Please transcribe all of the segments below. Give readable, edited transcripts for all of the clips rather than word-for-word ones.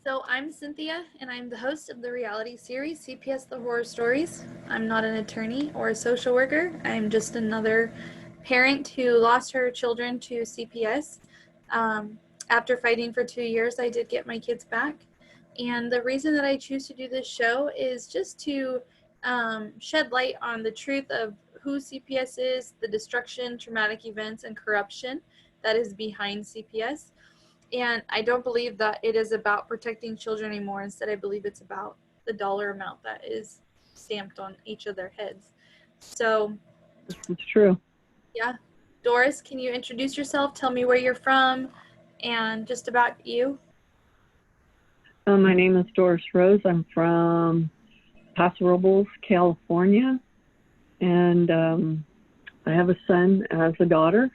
So I'm Cynthia, and I'm the host of the reality series CPS the Horror Stories. I'm not an attorney or a social worker. I'm just another parent who lost her children to CPS. After fighting for 2 years, I did get my kids back. And the reason that I choose to do this show is just to shed light on the truth of who CPS is, the destruction, traumatic events, and corruption that is behind CPS. And I don't believe that it is about protecting children anymore. Instead, I believe it's about the dollar amount that is stamped on each of their heads. So, It's true. yeah. Doris, can you introduce yourself? Tell me where you're from and just about you. My name is Doris Rose. I'm from Paso Robles, California. And I have a son as a daughter.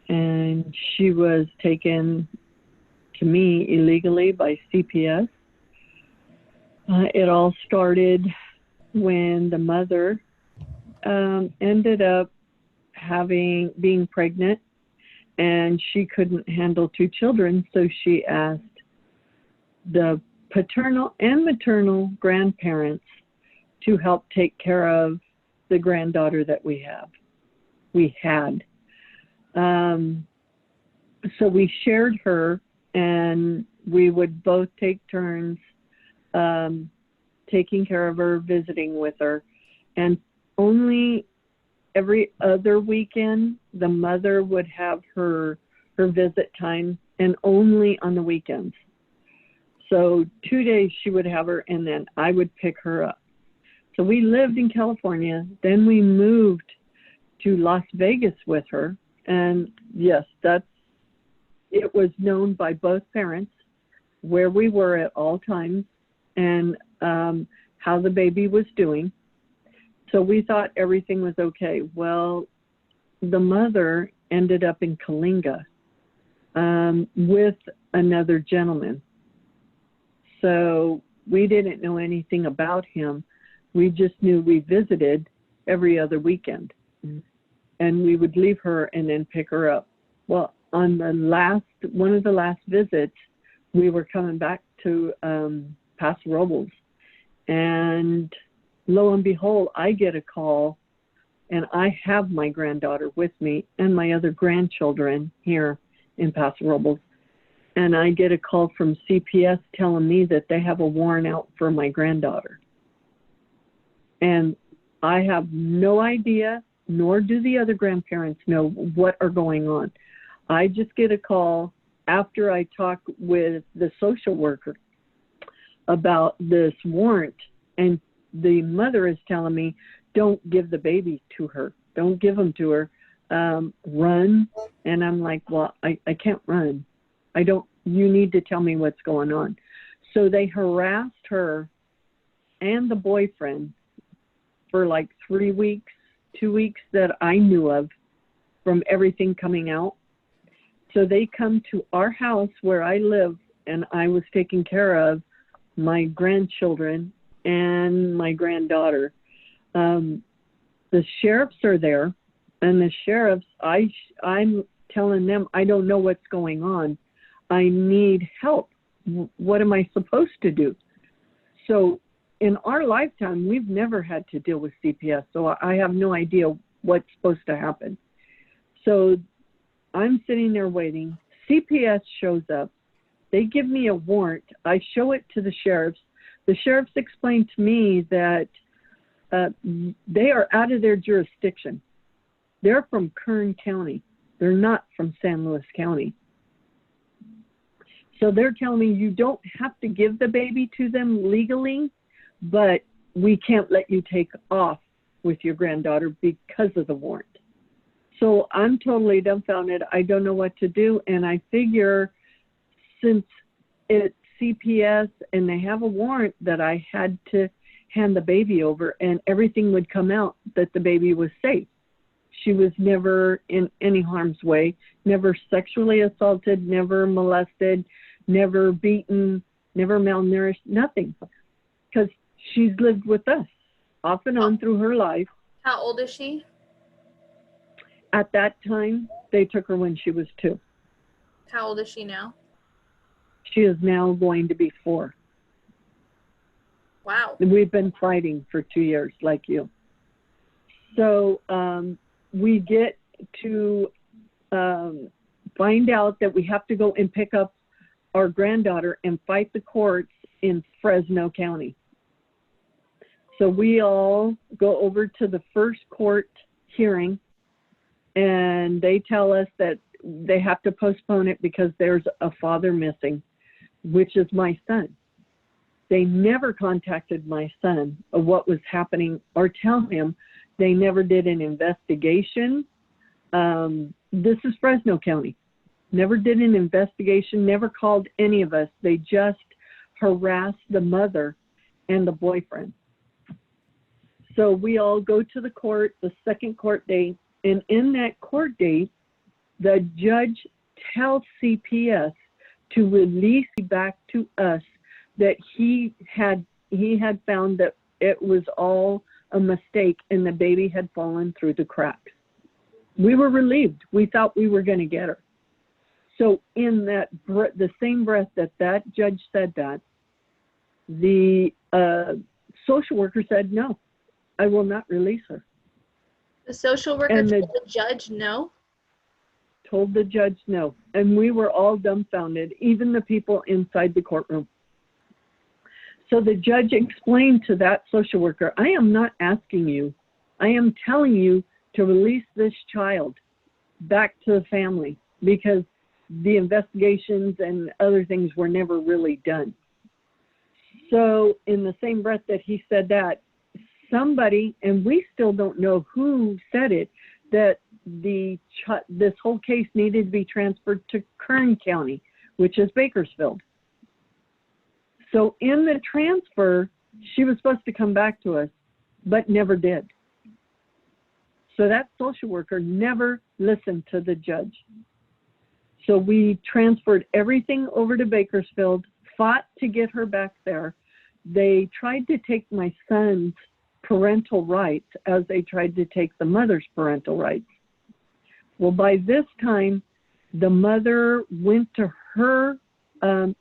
And she was taken to me illegally by CPS. It all started when the mother ended up being pregnant, and she couldn't handle 2 children, so she asked the paternal and maternal grandparents to help take care of the granddaughter that we had. So we shared her, and we would both take turns taking care of her, visiting with her. And only every other weekend, the mother would have her visit time, and only on the weekends. So 2 days she would have her, and then I would pick her up. So we lived in California. Then we moved to Las Vegas with her. And yes, it was known by both parents where we were at all times and how the baby was doing. So we thought everything was okay. Well, the mother ended up in Kalinga with another gentleman. So we didn't know anything about him. We just knew we visited every other weekend. And we would leave her and then pick her up. Well, on one of the last visits, we were coming back to Paso Robles, and lo and behold, I get a call, and I have my granddaughter with me and my other grandchildren here in Paso Robles, and I get a call from CPS telling me that they have a warrant out for my granddaughter. And I have no idea, nor do the other grandparents know what are going on. I just get a call after I talk with the social worker about this warrant, and the mother is telling me, don't give the baby to her. Don't give them to her. Run. And I'm like, well, I can't run. You need to tell me what's going on. So they harassed her and the boyfriend for like 3 weeks, 2 weeks that I knew of from everything coming out. So they come to our house where I live, and I was taking care of my grandchildren and my granddaughter. The sheriffs are there, and the sheriffs, I'm telling them, I don't know what's going on. I need help. What am I supposed to do? So in our lifetime, we've never had to deal with CPS, so I have no idea what's supposed to happen. So I'm sitting there waiting. CPS shows up. They give me a warrant. I show it to the sheriffs. The sheriffs explain to me that they are out of their jurisdiction. They're from Kern County. They're not from San Luis County. So they're telling me you don't have to give the baby to them legally, but we can't let you take off with your granddaughter because of the warrant. So I'm totally dumbfounded. I don't know what to do. And I figure since it's CPS and they have a warrant that I had to hand the baby over and everything would come out that the baby was safe. She was never in any harm's way, never sexually assaulted, never molested, never beaten, never malnourished, nothing. Because she's lived with us off and on through her life. How old is she? At that time, they took her when she was 2. How old is she now? She is now going to be 4. Wow. We've been fighting for 2 years, like you. So we get to find out that we have to go and pick up our granddaughter and fight the courts in Fresno County. So we all go over to the first court hearing, and they tell us that they have to postpone it because there's a father missing, which is my son. They never contacted my son of what was happening or tell him. They never did an investigation. This is Fresno County. Never did an investigation, never called any of us. They just harassed the mother and the boyfriend. So we all go to the court, the second court date, and in that court date, the judge tells CPS to release back to us that he had found that it was all a mistake and the baby had fallen through the cracks. We were relieved. We thought we were going to get her. So in that the same breath that judge said that, the social worker said, no, I will not release her. The social worker told the judge no? Told the judge no. And we were all dumbfounded, even the people inside the courtroom. So the judge explained to that social worker, I am not asking you. I am telling you to release this child back to the family because the investigations and other things were never really done. So in the same breath that he said that, somebody, and we still don't know who said it, that this whole case needed to be transferred to Kern County, which is Bakersfield. So in the transfer, she was supposed to come back to us, but never did. So that social worker never listened to the judge. So we transferred everything over to Bakersfield, fought to get her back there. They tried to take my son's parental rights as they tried to take the mother's parental rights. Well, by this time, the mother went to her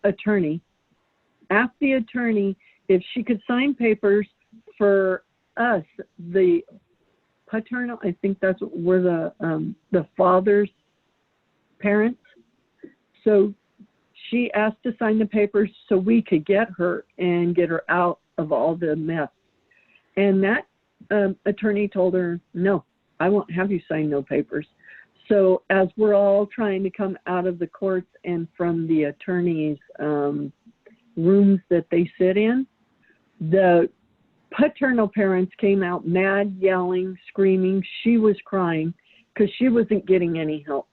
attorney, asked the attorney if she could sign papers for us, the paternal, I think that's what we're the father's parents. So she asked to sign the papers so we could get her and get her out of all the mess. And that attorney told her, no, I won't have you sign no papers. So as we're all trying to come out of the courts and from the attorney's rooms that they sit in, the paternal parents came out mad, yelling, screaming. She was crying because she wasn't getting any help.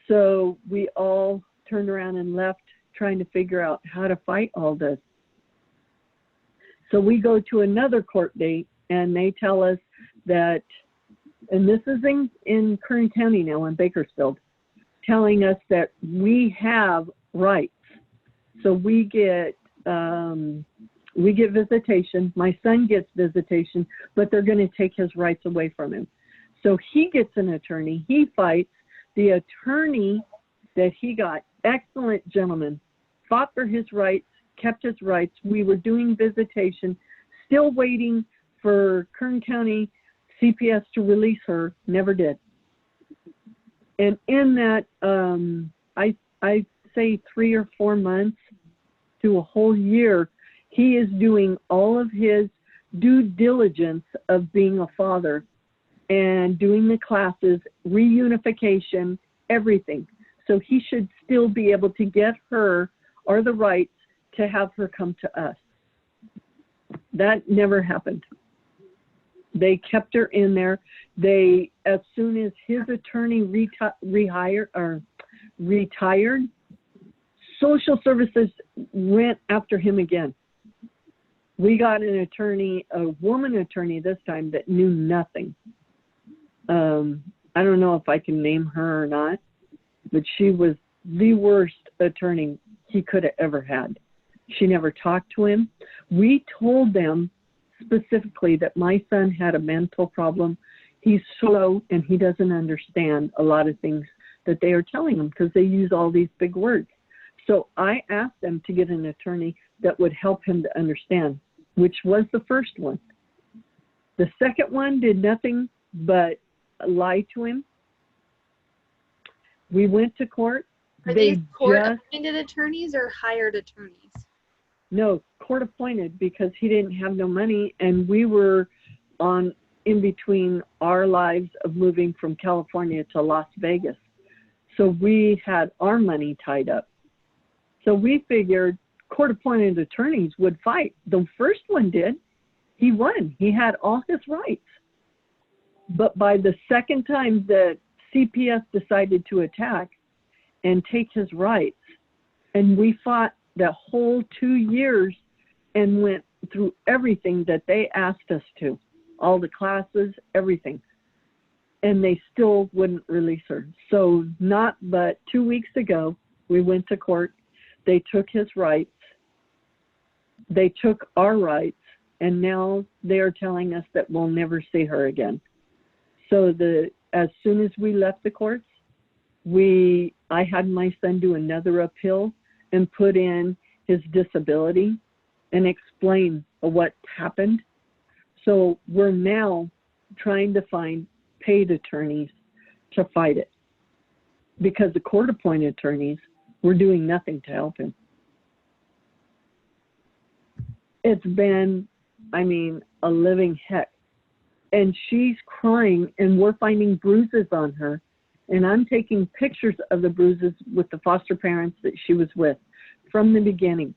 So we all turned around and left trying to figure out how to fight all this. So we go to another court date and they tell us that, and this is in Kern County now in Bakersfield, telling us that we have rights. So we get visitation. My son gets visitation, but they're going to take his rights away from him. So he gets an attorney. He fights. The attorney that he got, excellent gentleman, fought for his rights, kept his rights. We were doing visitation, still waiting for Kern County CPS to release her, never did. And in that, I say 3 or 4 months to a whole year, he is doing all of his due diligence of being a father and doing the classes, reunification, everything. So he should still be able to get her or the rights to have her come to us. That never happened. They kept her in there. They, as soon as his attorney retired, social services went after him again. We got an attorney, a woman attorney this time, that knew nothing. I don't know if I can name her or not, but she was the worst attorney he could have ever had. She never talked to him. We told them specifically that my son had a mental problem. He's slow and he doesn't understand a lot of things that they are telling him because they use all these big words. So I asked them to get an attorney that would help him to understand, which was the first one. The second one did nothing but lie to him. We went to court. Are these court-appointed attorneys or hired attorneys? No, court appointed, because he didn't have no money, and we were in between our lives of moving from California to Las Vegas. So we had our money tied up. So we figured court appointed attorneys would fight. The first one did. He won. He had all his rights. But by the second time the CPS decided to attack and take his rights, and we fought the whole 2 years and went through everything that they asked us to, all the classes, everything. And they still wouldn't release her. So not but 2 weeks ago, we went to court. They took his rights. They took our rights. And now they are telling us that we'll never see her again. So as soon as we left the courts, I had my son do another appeal and put in his disability and explain what happened. So we're now trying to find paid attorneys to fight it, because the court-appointed attorneys were doing nothing to help him. It's been, a living heck. And she's crying, and we're finding bruises on her. And I'm taking pictures of the bruises with the foster parents that she was with from the beginning.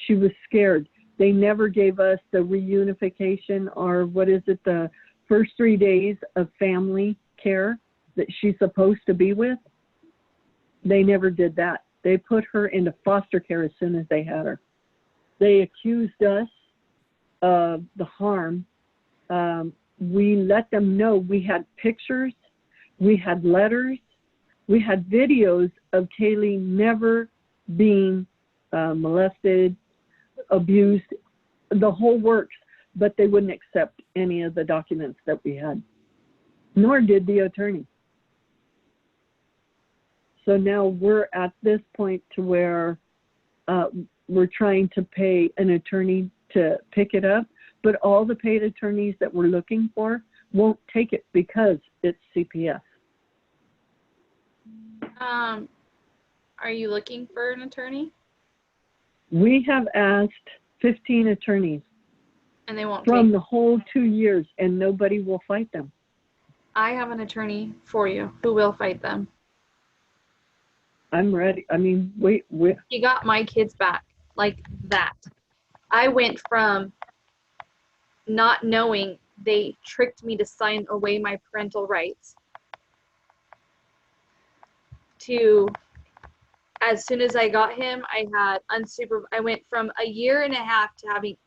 She was scared. They never gave us the reunification, or the first 3 days of family care that she's supposed to be with. They never did that. They put her into foster care as soon as they had her. They accused us of the harm. We let them know. We had pictures, we had letters, we had videos of Kaylee never being molested, abused, the whole works, but they wouldn't accept any of the documents that we had, nor did the attorney. So now we're at this point to where we're trying to pay an attorney to pick it up, but all the paid attorneys that we're looking for won't take it because it's CPS. Are you looking for an attorney? We have asked 15 attorneys, and they won't from take the whole 2 years, and nobody will fight them. I have an attorney for you who will fight them. I'm ready. Wait. You got my kids back like that. I went from not knowing they tricked me to sign away my parental rights to, as soon as I got him, I went from a year and a half to having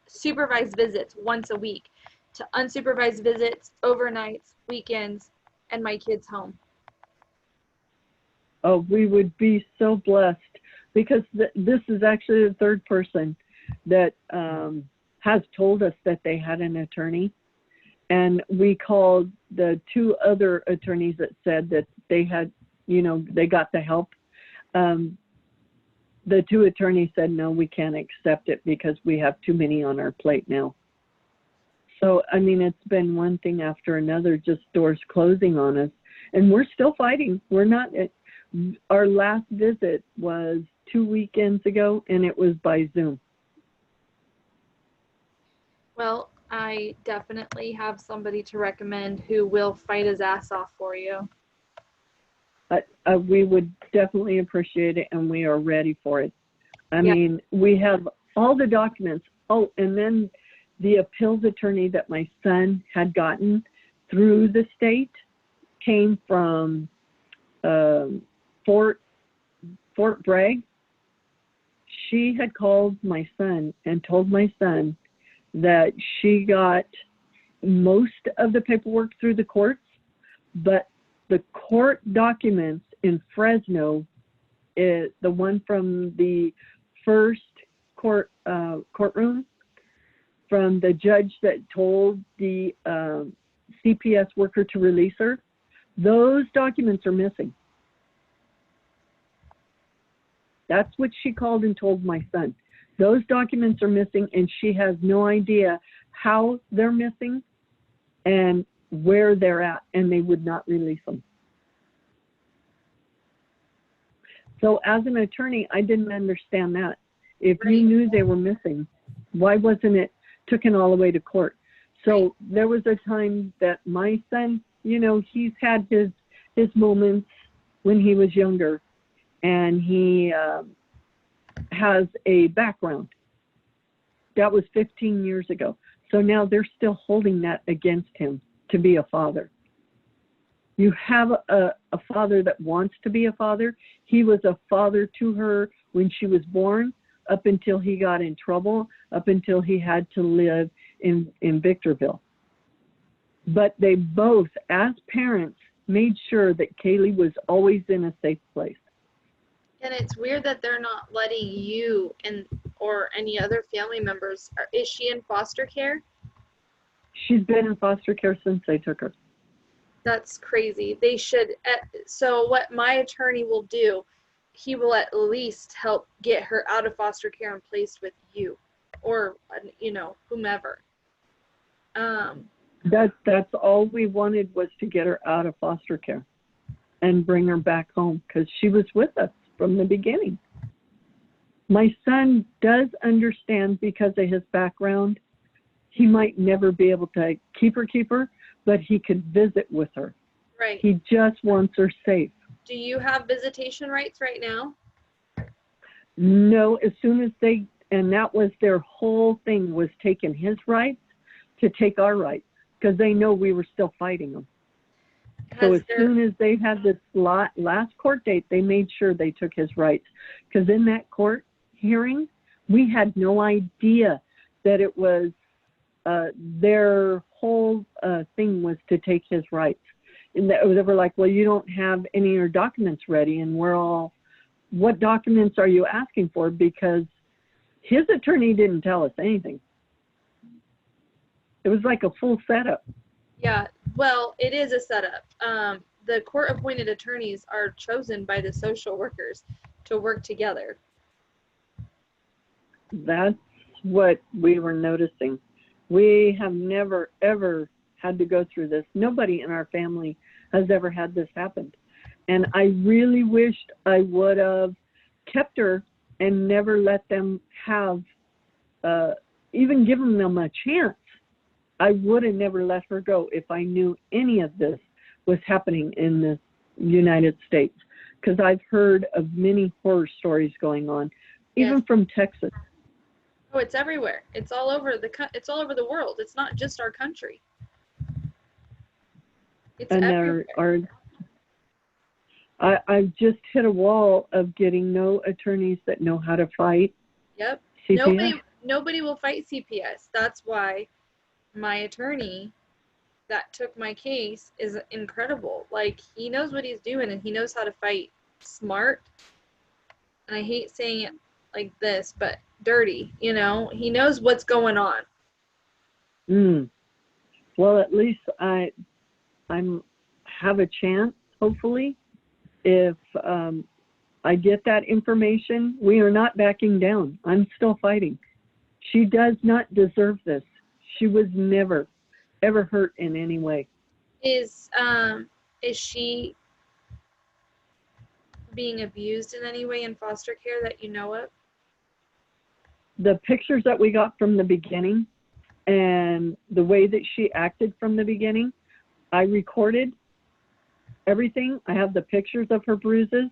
supervised visits once a week to unsupervised visits, overnights, weekends, and my kids home. Oh, we would be so blessed, because this is actually the third person that has told us that they had an attorney. And we called the 2 other attorneys that said that they had, they got the help. The 2 attorneys said, no, we can't accept it because we have too many on our plate now. So, it's been one thing after another, just doors closing on us. And we're still fighting. We're not, our last visit was 2 weekends ago, and it was by Zoom. Well, I definitely have somebody to recommend who will fight his ass off for you. We would definitely appreciate it, and we are ready for it. We have all the documents. Oh, and then the appeals attorney that my son had gotten through the state came from Fort Bragg. She had called my son and told my son that she got most of the paperwork through the courts, but the court documents in Fresno, the one from the first courtroom, from the judge that told the CPS worker to release her, those documents are missing. That's what she called and told my son. Those documents are missing, and she has no idea how they're missing and where they're at, and they would not release them. So as an attorney, I didn't understand that. If you knew they were missing, why wasn't it taken all the way to court? So there was a time that my son, you know, he's had his moments when he was younger, and he has a background. That was 15 years ago. So now they're still holding that against him to be a father. You have a father that wants to be a father. He was a father to her when she was born, up until he got in trouble, up until he had to live in Victorville. But they both, as parents, made sure that Kaylee was always in a safe place. And it's weird that they're not letting you and or any other family members. Is she in foster care? She's been in foster care since they took her. That's crazy. They should. So what my attorney will do, he will at least help get her out of foster care and placed with you, or you know, whomever. That's all we wanted, was to get her out of foster care and bring her back home, because she was with us from the beginning. My son does understand, because of his background, he might never be able to keep her, but he could visit with her. Right. He just wants her safe. Do you have visitation rights right now? No, as soon as and that was their whole thing, was taking his rights to take our rights, because they know we were still fighting them. So as soon as they had this last court date, they made sure they took his rights. Because in that court hearing, we had no idea that it was their whole thing was to take his rights. And they were like, well, you don't have any of your documents ready. And we're all, what documents are you asking for? Because his attorney didn't tell us anything. It was like a full setup. Yeah, well, it is a setup. The court-appointed attorneys are chosen by the social workers to work together. That's what we were noticing. We have never, ever had to go through this. Nobody in our family has ever had this happen. And I really wished I would have kept her and never let them have, even given them a chance. I would have never let her go if I knew any of this was happening in the United States, because I've heard of many horror stories going on, even from Texas. Oh, it's everywhere. It's all over the world. It's not just our country. It's everywhere. I've just hit a wall of getting no attorneys that know how to fight. Yep. CPS. Nobody will fight CPS. That's why my attorney that took my case is incredible. Like, he knows what he's doing, and he knows how to fight smart. And I hate saying it like this, but dirty, you know? He knows what's going on. Well, at least I have a chance, hopefully, if I get that information. We are not backing down. I'm still fighting. She does not deserve this. She was never, ever hurt in any way. Is she being abused in any way in foster care that you know of? The pictures that we got from the beginning and the way that she acted from the beginning, I recorded everything. I have the pictures of her bruises.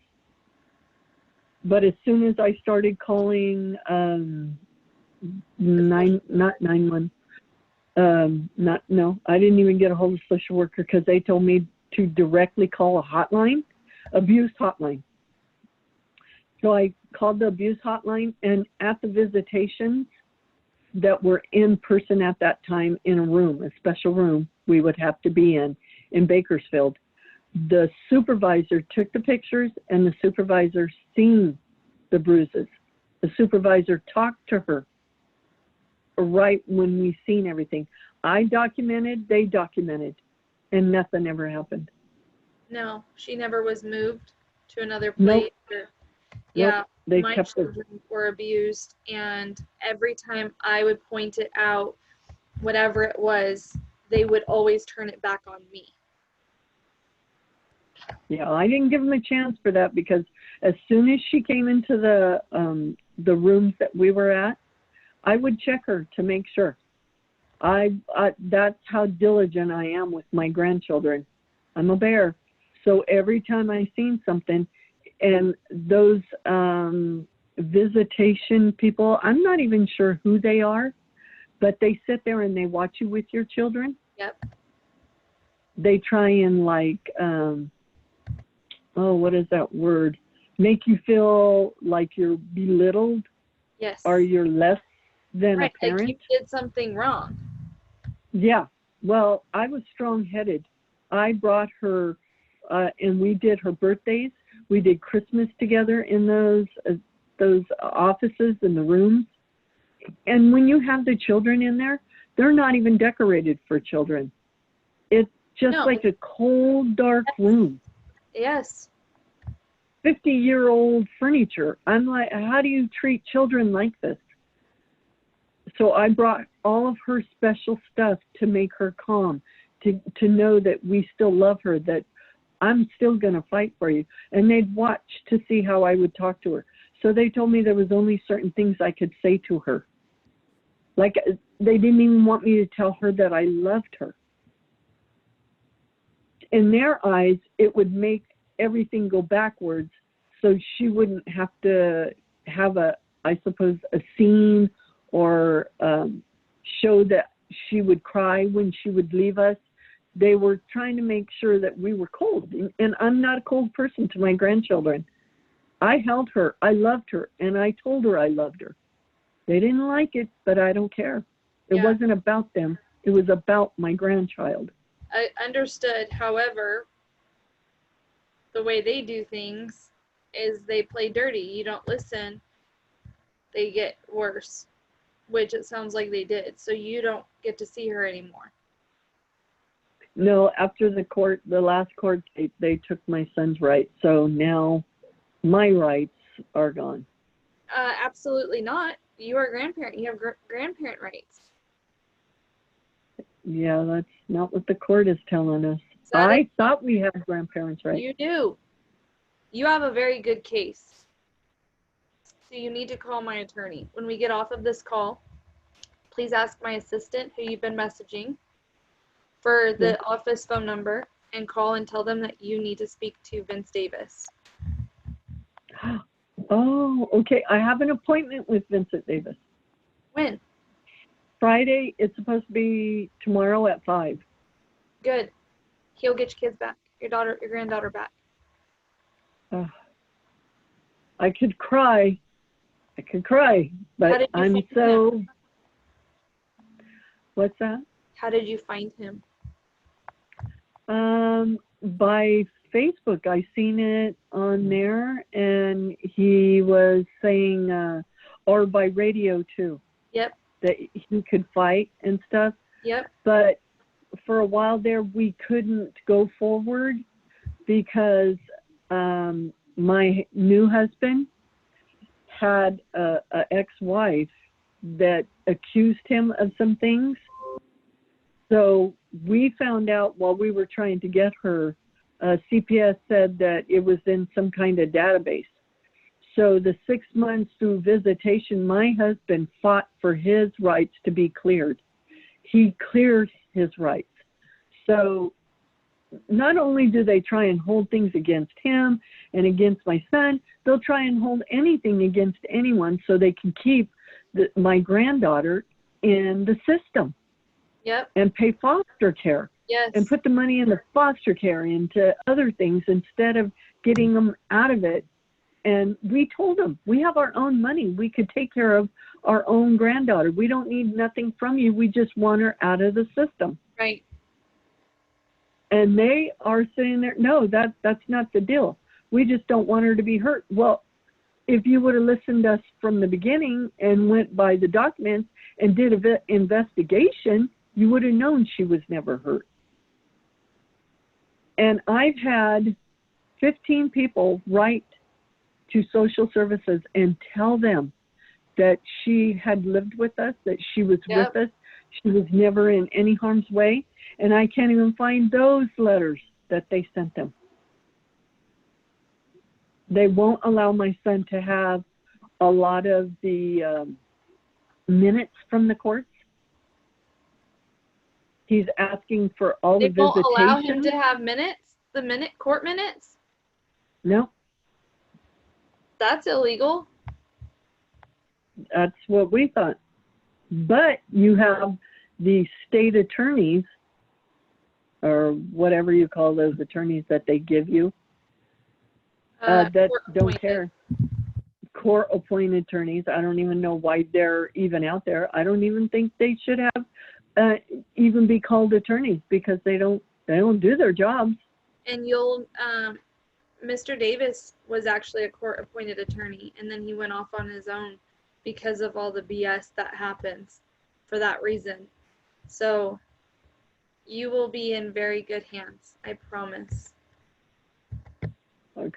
But as soon as I started calling I didn't even get a hold of the social worker, because they told me to directly call a hotline, abuse hotline. So I called the abuse hotline, and at the visitations that were in person at that time, in a room, a special room we would have to be in Bakersfield, the supervisor took the pictures, and the supervisor seen the bruises. The supervisor talked to her right when we seen everything. I documented, they documented, and nothing ever happened. No, she never was moved to another place. Nope. Yeah, Nope, they my kept it. children were abused, and every time I would point it out, whatever it was, they would always turn it back on me. Yeah, I didn't give them a chance for that, because as soon as she came into the rooms that we were at, I would check her to make sure. That's how diligent I am with my grandchildren. I'm a bear. So every time I seen something, and those visitation people, I'm not even sure who they are, but they sit there and they watch you with your children. Yep. They try and like, what is that word? Make you feel like you're belittled. Yes. Or you're less than right, a parent. like you did something wrong. Yeah. Well, I was strong-headed. I brought her, and we did her birthdays. We did Christmas together in those offices in the rooms. And when you have the children in there, they're not even decorated for children. It's just like a cold, dark room. Yes. 50-year-old furniture. I'm like, how do you treat children like this? So I brought all of her special stuff to make her calm, to know that we still love her, that I'm still going to fight for you. And they'd watch to see how I would talk to her. So they told me there was only certain things I could say to her. Like, they didn't even want me to tell her that I loved her. In their eyes, it would make everything go backwards, so she wouldn't have to have I suppose, a scene or show that she would cry when she would leave us. They were trying to make sure that we were cold. And I'm not a cold person to my grandchildren. I held her, I loved her, and I told her I loved her. They didn't like it, but I don't care. It wasn't about them. It was about my grandchild. I understood. However, the way they do things is they play dirty. You don't listen, they get worse, which it sounds like they did. So you don't get to see her anymore. No, after the last court date, they took my son's rights. So now my rights are gone. Absolutely not. You are a grandparent. You have grandparent rights. Yeah, that's not what the court is telling us. I thought we had grandparents' rights. You do. You have a very good case. So you need to call my attorney. When we get off of this call, please ask my assistant who you've been messaging for the office phone number and call and tell them that you need to speak to Vince Davis. Oh, okay. I have an appointment with Vincent Davis. When? Friday. It's supposed to be tomorrow at 5. Good. He'll get your kids back. Your granddaughter back. I could cry. But I'm so... Him? What's that? How did you find him? By Facebook. I seen it on there, and he was saying, or by radio too. Yep. That he could fight and stuff. Yep. But for a while there, we couldn't go forward because my new husband had a ex-wife that accused him of some things. So we found out while we were trying to get her, CPS said that it was in some kind of database. So the 6 months through visitation, my husband fought for his rights to be cleared. He cleared his rights. So not only do they try and hold things against him and against my son, they'll try and hold anything against anyone so they can keep my granddaughter in the system. Yep. And pay foster care. Yes. And put the money in the foster care into other things instead of getting them out of it. And we told them, we have our own money. We could take care of our own granddaughter. We don't need nothing from you. We just want her out of the system. Right. And they are saying there, no, that's not the deal. We just don't want her to be hurt. Well, if you would have listened to us from the beginning and went by the documents and did an investigation, you would have known she was never hurt. And I've had 15 people write to social services and tell them that she had lived with us, that she was Yep. with us, she was never in any harm's way. And I can't even find those letters that they sent them. They won't allow my son to have a lot of the minutes from the courts. He's asking for all They the won't allow him visitation. to have minutes, court minutes? No, That's illegal. that's what we thought. But you have the state attorneys, or whatever you call those attorneys that they give you, that don't care. Court-appointed attorneys. I don't even know why they're even out there. I don't even think they should have even be called attorneys, because they don't do their jobs. And Mr. Davis was actually a court-appointed attorney, and then he went off on his own because of all the BS that happens for that reason. So you will be in very good hands, I promise.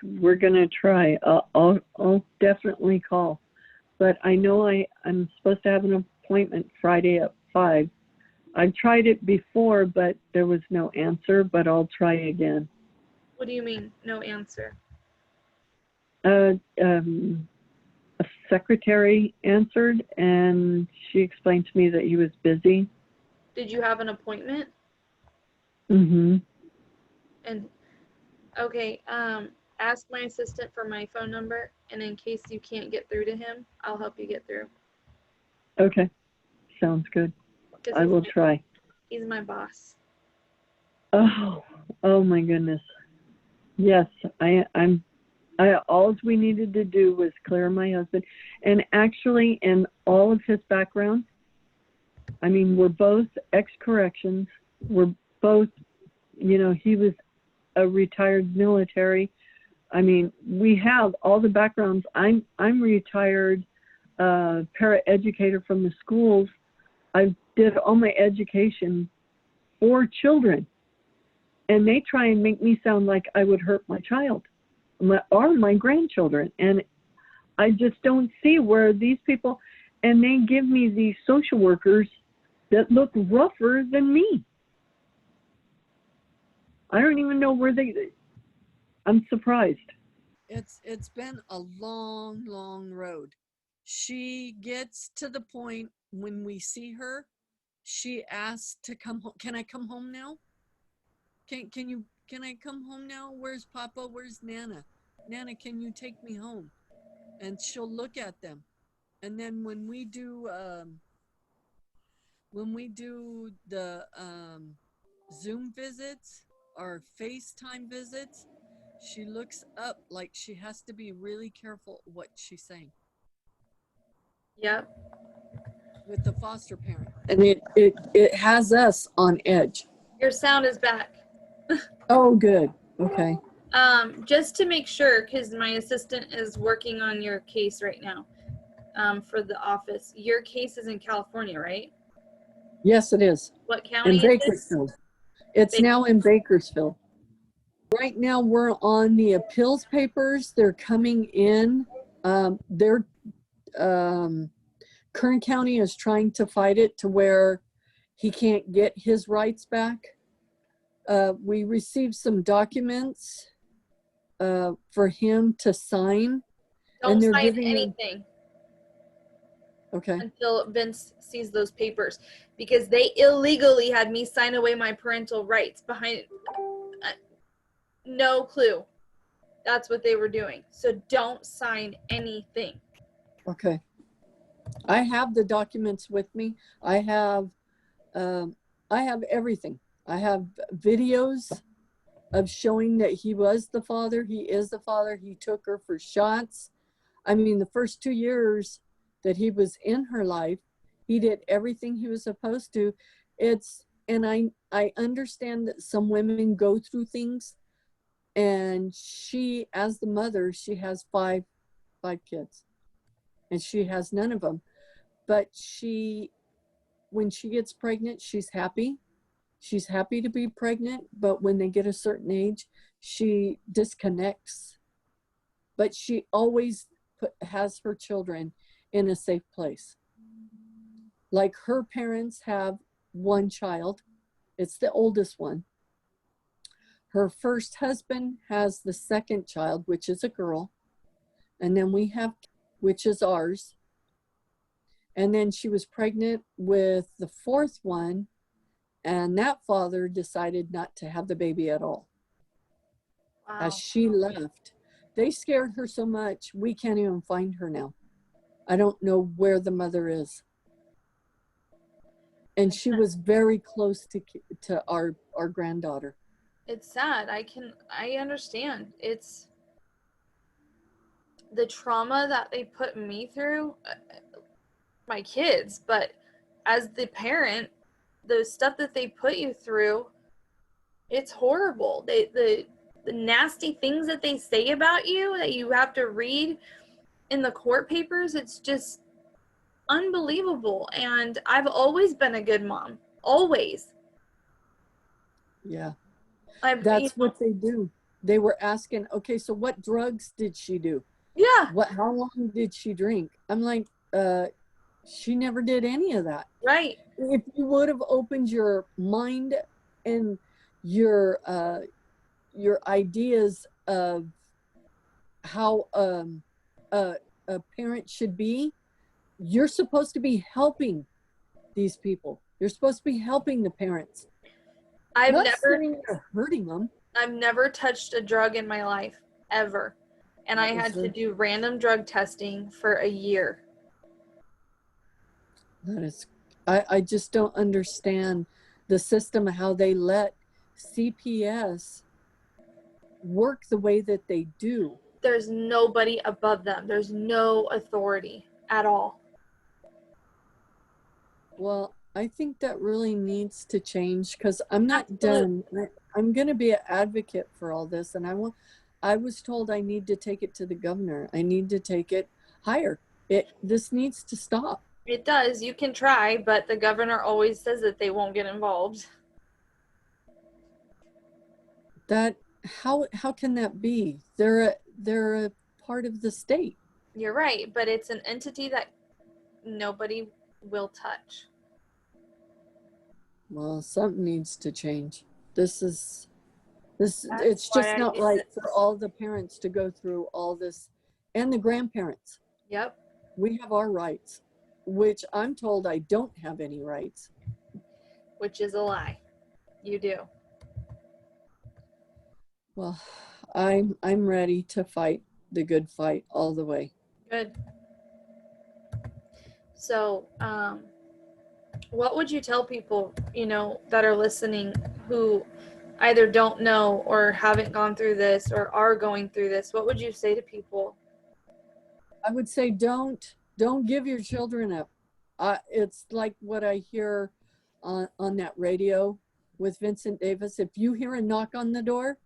We're gonna try. I'll definitely call, but I know I'm supposed to have an appointment Friday at 5. I've tried it before, but there was no answer. But I'll try again. What do you mean, no answer? A secretary answered, and she explained to me that he was busy. Did you have an appointment? Mm-hmm. And okay, ask my assistant for my phone number, and in case you can't get through to him, I'll help you get through. Okay, sounds good. I will try. He's my boss. Oh my goodness. Yes, all we needed to do was clear my husband, and actually, in all of his background, I mean, we're both ex-corrections. We're both, he was a retired military. I mean, we have all the backgrounds. I'm retired paraeducator from the schools. I did all my education for children, and they try and make me sound like I would hurt my child or my grandchildren. And I just don't see where these people, and they give me these social workers that look rougher than me. I don't even know where I'm surprised. It's been a long road. She gets to the point when we see her, she asks to come home. Can I come home now? Can I come home now? Where's Papa? Where's Nana? Nana, can you take me home? And she'll look at them. And then when we do the Zoom visits or FaceTime visits, she looks up like she has to be really careful what she's saying. Yep. With the foster parent. And it has us on edge. Your sound is back. Oh, good. Okay. Just to make sure, because my assistant is working on your case right now, for the office. Your case is in California, right? Yes, it is. What county in is this? Bakersfield. It's now in Bakersfield. Right now we're on the appeals papers. They're coming in. Kern County is trying to fight it to where he can't get his rights back. We received some documents for him to sign. Don't sign anything. Okay. Until Vince sees those papers, because they illegally had me sign away my parental rights behind no clue. That's what they were doing. So don't sign anything. Okay. I have the documents with me. I have everything. I have videos of showing that he was the father. He is the father. He took her for shots. I mean, the first 2 years that he was in her life, he did everything he was supposed to. And I understand that some women go through things, and she, as the mother, she has five kids, and she has none of them. But when she gets pregnant, she's happy. She's happy to be pregnant, but when they get a certain age, she disconnects. but she always has her children in a safe place. Like her parents have one child. It's the oldest one. Her first husband has the second child, which is a girl. And then we have, which is ours. And then she was pregnant with the fourth one. And that father decided not to have the baby at all. Wow. As she left, they scared her so much, we can't even find her now. I don't know where the mother is. And she was very close to our granddaughter. It's sad. I understand. It's the trauma that they put me through, my kids, but as the parent, the stuff that they put you through, it's horrible. The nasty things that they say about you that you have to read in the court papers, it's just unbelievable. And I've always been a good mom. Always. Yeah. That's what they do. They were asking, okay, so what drugs did she do? Yeah. How long did she drink? I'm like, she never did any of that. Right. If you would have opened your mind and your ideas of how a parent should be, you're supposed to be helping these people. You're supposed to be helping the parents. I've Not never sitting there hurting them. I've never touched a drug in my life, ever. And I had to do random drug testing for a year. That is, I just don't understand the system, how they let CPS work the way that they do. There's nobody above them. There's no authority at all. Well, I think that really needs to change, because I'm not Absolutely. done. I'm going to be an advocate for all this, and I was told I need to take it to the governor. I need to take it higher. This needs to stop. It does. You can try, but the governor always says that they won't get involved. How can that be? They're a part of the state. You're right, but it's an entity that nobody will touch. Well, something needs to change. It's just not right for all the parents to go through all this, and the grandparents. Yep. We have our rights, which I'm told I don't have any rights. Which is a lie. You do. Well, I'm ready to fight the good fight all the way. Good. So, what would you tell people, that are listening who either don't know or haven't gone through this or are going through this? What would you say to people? I would say don't give your children up. It's like what I hear on that radio with Vincent Davis. If you hear a knock on the door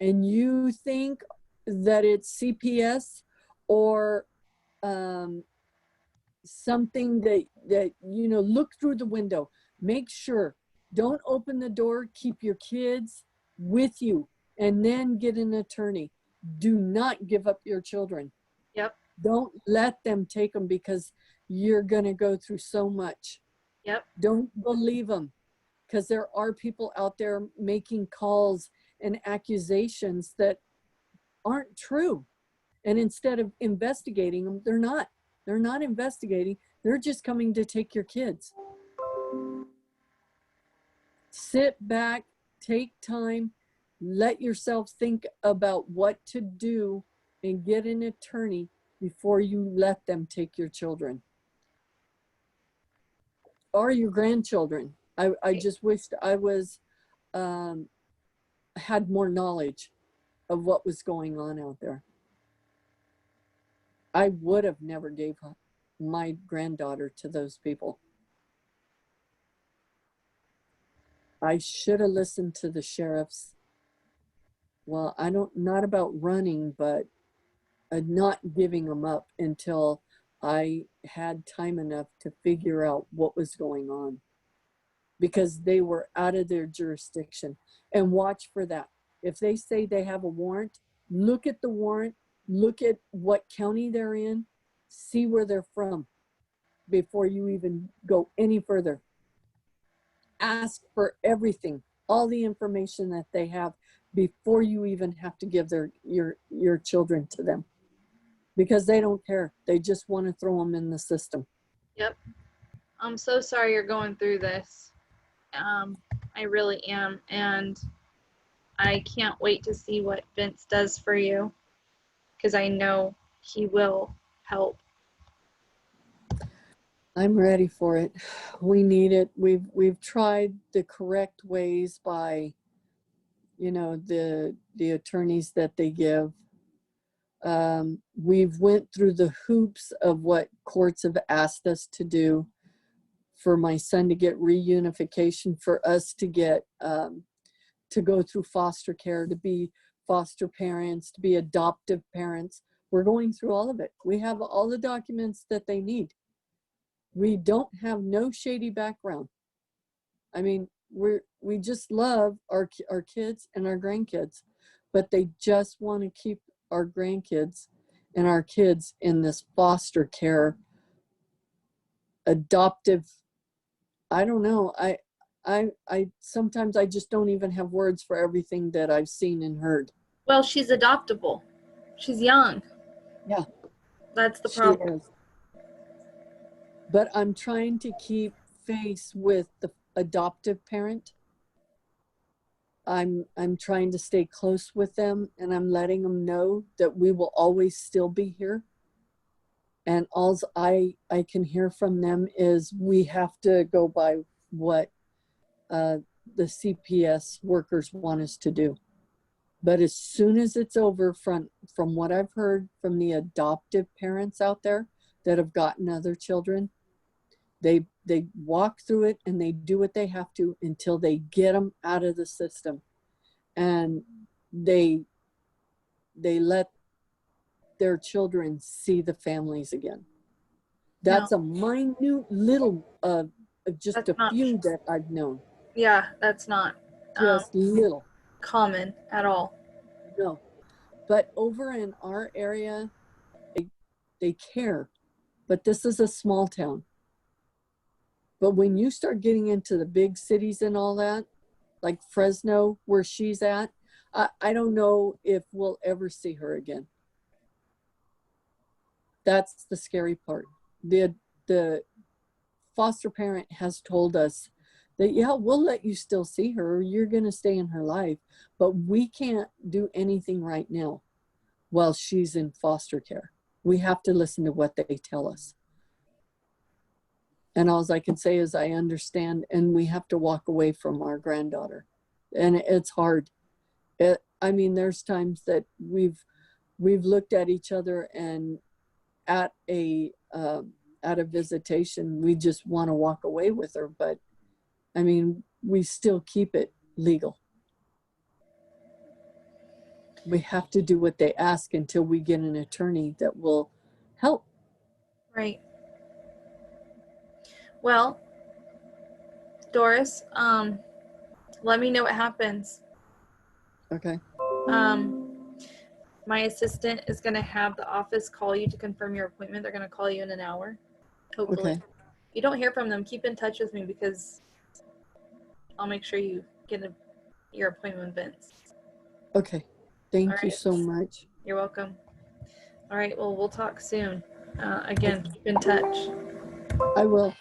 and you think that it's CPS or something that look through the window. Make sure, don't open the door, keep your kids with you, and then get an attorney. Do not give up your children. Yep. Don't let them take them, because you're going to go through so much. Yep. Don't believe them, because there are people out there making calls and accusations that aren't true. And instead of investigating them, they're not investigating. They're just coming to take your kids. Sit back, take time, let yourself think about what to do, and get an attorney before you let them take your children or your grandchildren. I just wished I was had more knowledge of what was going on out there. I would have never gave my granddaughter to those people. I should have listened to the sheriffs. Well, not about running, but not giving them up until I had time enough to figure out what was going on, because they were out of their jurisdiction. And watch for that. If they say they have a warrant, look at the warrant, look at what county they're in, see where they're from before you even go any further. Ask for everything, all the information that they have before you even have to give your children to them, because they don't care. They just want to throw them in the system. Yep. I'm so sorry you're going through this. I really am, and I can't wait to see what Vince does for you, because I know he will help. I'm ready for it. We need it. We've tried the correct ways by, you know, the attorneys that they give. We've went through the hoops of what courts have asked us to do for my son to get reunification, for us to get to go through foster care, to be foster parents, to be adoptive parents. We're going through all of it. We have all the documents that they need. We don't have no shady background. I mean, we just love our kids and our grandkids, but they just want to keep our grandkids and our kids in this foster care, adoptive. I don't know. I sometimes I just don't even have words for everything that I've seen and heard. Well, she's adoptable. She's young. Yeah. That's the problem. But I'm trying to keep face with the adoptive parent. I'm trying to stay close with them, and I'm letting them know that we will always still be here. And all I can hear from them is we have to go by what the CPS workers want us to do. But as soon as it's over, from what I've heard from the adoptive parents out there that have gotten other children, they walk through it and they do what they have to until they get them out of the system, and they let their children see the families again. That's a minute little just a few that I've known. Yeah, that's not just little common at all. No, but over in our area, they care. But this is a small town. But when you start getting into the big cities and all that, like Fresno, where she's at, I don't know if we'll ever see her again. That's the scary part. The foster parent has told us that, yeah, we'll let you still see her. You're going to stay in her life, but we can't do anything right now while she's in foster care. We have to listen to what they tell us. And all I can say is I understand, and we have to walk away from our granddaughter. And it's hard. I mean, there's times that we've looked at each other, and at a visitation, we just want to walk away with her. But I mean, we still keep it legal. We have to do what they ask until we get an attorney that will help. Right. Well, Doris, let me know what happens. Okay. My assistant is going to have the office call you to confirm your appointment. They're going to call you in an hour, hopefully. Okay. If you don't hear from them, keep in touch with me, because I'll make sure you get your appointment with Vince. Okay. Thank you so much. You're welcome. All right. Well, we'll talk soon. Again, keep in touch. I will.